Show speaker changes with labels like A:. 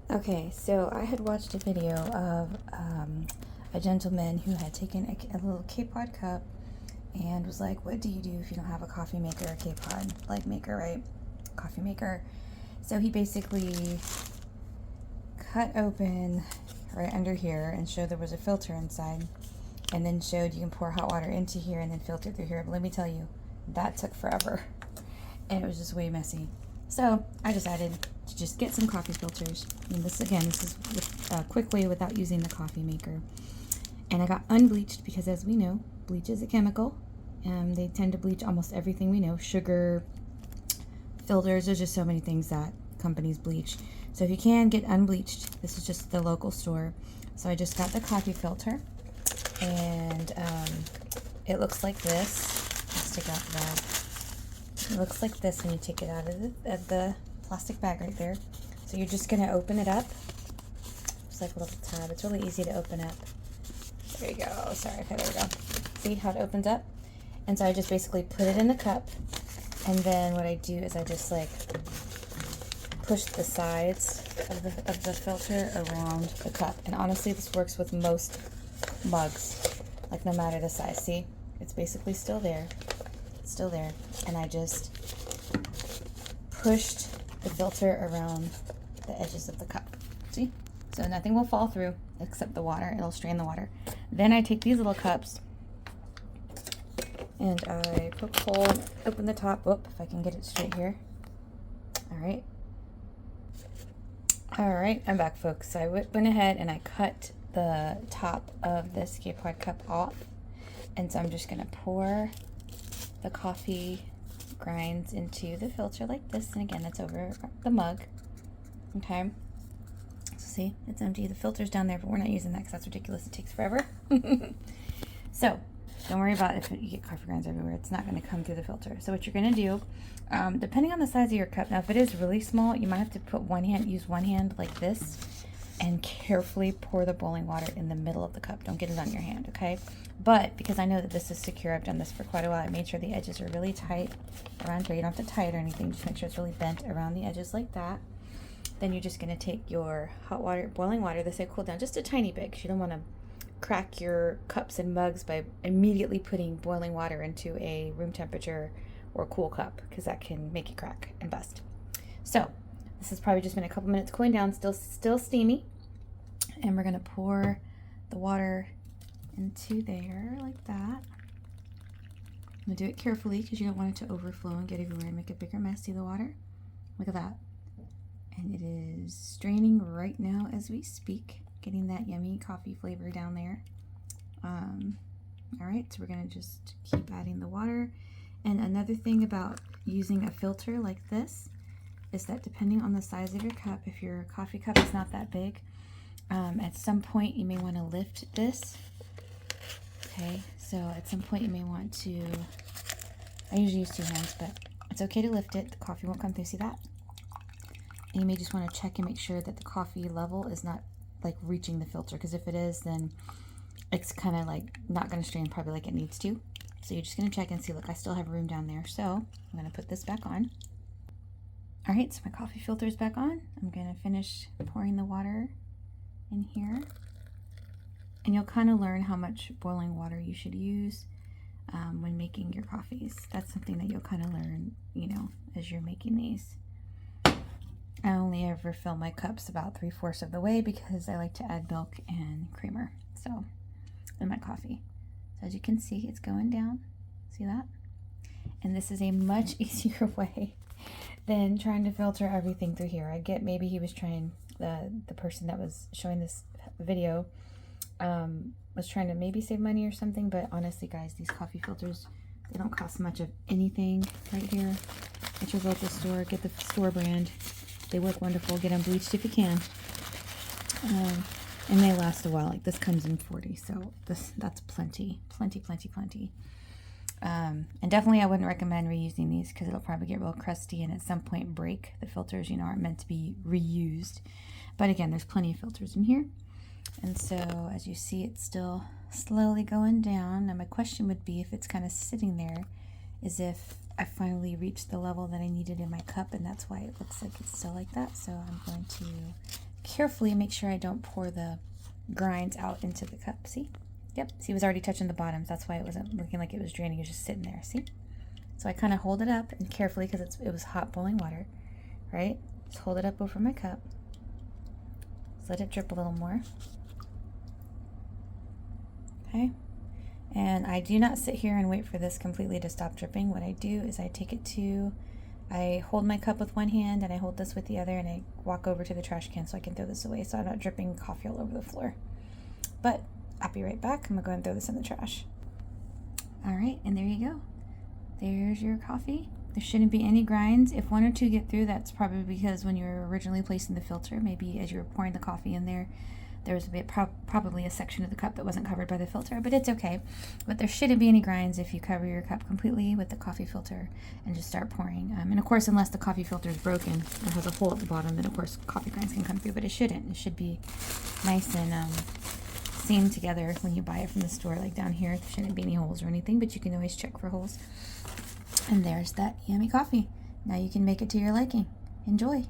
A: Okay, so I had watched a video of a gentleman who had taken a little K-Pod cup and was like, what do you do if you don't have a coffee maker or K-Pod like maker, right? Coffee maker. So he basically cut open right under here and showed there was a filter inside, and then showed you can pour hot water into here and then filter through here. But let me tell you, that took forever and it was just way messy. So I decided to just get some coffee filters. And this is a quick way without using the coffee maker. And I got unbleached because, as we know, bleach is a chemical. And they tend to bleach almost everything we know. Sugar, filters, there's just so many things that companies bleach. So if you can get unbleached, this is just the local store. So I just got the coffee filter. And it looks like this. Let's take out the bag. It looks like this when you take it out of the plastic bag right there. So you're just going to open it up. It's like a little tab. It's really easy to open up. There you go. Sorry. Okay, there we go. See how it opens up? And so I just basically put it in the cup. And then what I do is I just like push the sides of the filter around the cup. And honestly, this works with most mugs, like no matter the size. See? It's basically still there. Still there, and I just pushed the filter around the edges of the cup. See? So nothing will fall through except the water. It'll strain the water. Then I take these little cups and I poke a hole, open the top. Whoop, if I can get it straight here. All right. All right, I'm back, folks. So I went ahead and I cut the top of this K-Pod cup off. And so I'm just gonna pour the coffee grinds into the filter like this, and again, it's over the mug. Okay, so see, it's empty. The filter's down there, but we're not using that because that's ridiculous. It takes forever. So don't worry about if you get coffee grinds everywhere. It's not going to come through the filter. So what you're going to do, depending on the size of your cup, now if it is really small, you might have to use one hand like this and carefully pour the boiling water in the middle of the cup. Don't get it on your hand, okay? But because I know that this is secure, I've done this for quite a while, I made sure the edges are really tight around here. You don't have to tie it or anything, just make sure it's really bent around the edges like that. Then you're just gonna take your hot water, boiling water, they say cool down just a tiny bit, because you don't wanna crack your cups and mugs by immediately putting boiling water into a room temperature or cool cup, because that can make it crack and bust. So this has probably just been a couple minutes cooling down, still steamy. And we're gonna pour the water into there like that. I'm gonna do it carefully because you don't want it to overflow and get everywhere and make a bigger mess. See the water? Look at that. And it is straining right now as we speak, getting that yummy coffee flavor down there. All right, so we're gonna just keep adding the water. And another thing about using a filter like this is that depending on the size of your cup, if your coffee cup is not that big, at some point you may want to lift this. Okay, so at some point you may want to, I usually use two hands, but it's okay to lift it. The coffee won't come through, see that? And you may just want to check and make sure that the coffee level is not like reaching the filter, because if it is, then it's kind of like not going to strain probably like it needs to. So you're just going to check and see, look, I still have room down there. So I'm going to put this back on. All right, so my coffee filter is back on. I'm going to finish pouring the water in here. And you'll kind of learn how much boiling water you should use when making your coffees. That's something that you'll kind of learn, you know, as you're making these. I only ever fill my cups about 3/4 of the way because I like to add milk and creamer, so, in my coffee. So as you can see, it's going down. See that? And this is a much easier way than trying to filter everything through here. I get maybe he was trying, the person that was showing this video was trying to maybe save money or something, but honestly guys, these coffee filters, they don't cost much of anything right here at your local store. Get the store brand. They work wonderful. Get them bleached if you can. And they last a while. Like this comes in 40, so that's plenty. And definitely I wouldn't recommend reusing these because it'll probably get real crusty and at some point break. The filters, you know, aren't meant to be reused. But again, there's plenty of filters in here. And so as you see, it's still slowly going down. Now my question would be, if it's kind of sitting there, is if I finally reached the level that I needed in my cup, and that's why it looks like it's still like that. So I'm going to carefully make sure I don't pour the grinds out into the cup. See? Yep, see, it was already touching the bottoms. That's why it wasn't looking like it was draining. It was just sitting there, see? So I kind of hold it up and carefully, because it was hot boiling water, right? Just hold it up over my cup. Just let it drip a little more. Okay? And I do not sit here and wait for this completely to stop dripping. What I do is I hold my cup with one hand and I hold this with the other, and I walk over to the trash can so I can throw this away so I'm not dripping coffee all over the floor. But I'll be right back. I'm gonna go ahead and throw this in the trash. All right, and there you go. There's your coffee. There shouldn't be any grinds. If one or two get through, that's probably because when you were originally placing the filter, maybe as you were pouring the coffee in there, there was probably a section of the cup that wasn't covered by the filter, but it's okay. But there shouldn't be any grinds if you cover your cup completely with the coffee filter and just start pouring. And of course, unless the coffee filter is broken or has a hole at the bottom, then of course coffee grinds can come through, but it shouldn't. It should be nice and seamed together when you buy it from the store. Like down here, there shouldn't be any holes or anything, but you can always check for holes. And there's that yummy coffee. Now you can make it to your liking. Enjoy.